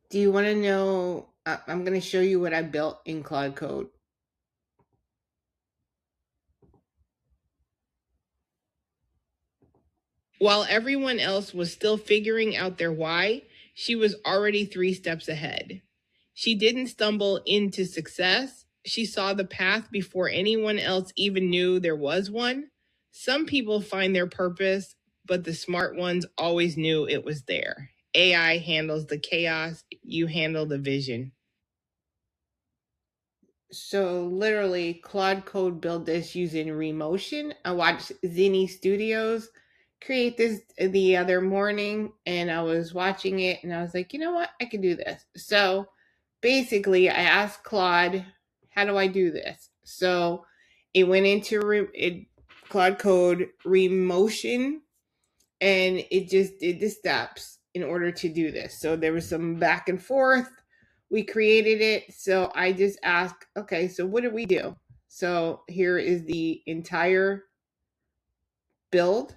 Do you want to know? I'm going to show you what I built in Claude Code. While everyone else was still figuring out their why, she was already 3 steps ahead. She didn't stumble into success. She saw the path before anyone else even knew there was one. Some people find their purpose, but the smart ones always knew it was there. AI handles the chaos, you handle the vision. So literally, Claude Code built this using Remotion. I watched Zinni Studios create this the other morning, and I was watching it, and I was like, you know what, I can do this. So basically, I asked Claude, how do I do this? So it went into Claude Code Remotion, and it just did the steps in order to do this. So there was some back and forth. We created it. So I just asked, okay, so what did we do? So here is the entire build.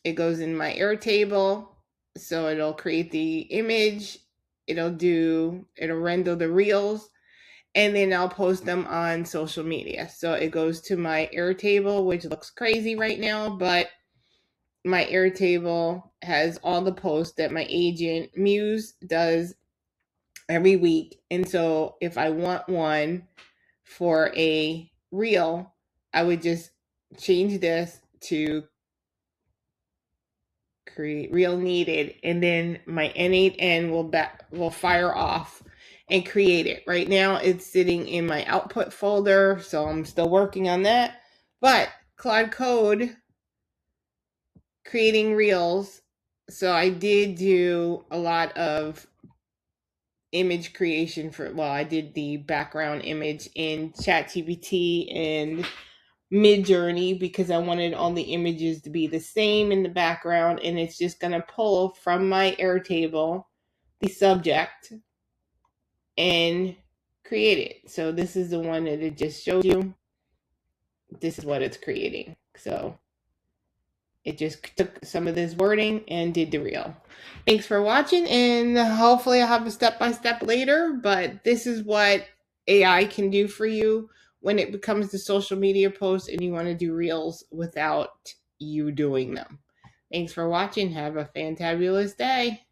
It goes in my Airtable. So it'll create the image. It'll render the reels, and then I'll post them on social media. So it goes to my Airtable, which looks crazy right now, but my Airtable has all the posts that my agent Muse does every week. And so if I want one for a reel, I would just change this to create reel needed, and then my N8N will fire off and create it. Right now it's sitting in my output folder, so I'm still working on that. But Claude Code creating reels. So I did do a lot of image creation I did the background image in ChatGPT and Midjourney because I wanted all the images to be the same in the background, and it's just going to pull from my Airtable the subject and create it. So this is the one that it just showed you. This is what it's creating. So it just took some of this wording and did the reel. Thanks for watching, and hopefully I'll have a step-by-step later, but this is what AI can do for you when it becomes the social media post and you want to do reels without you doing them. Thanks for watching. Have a fantabulous day.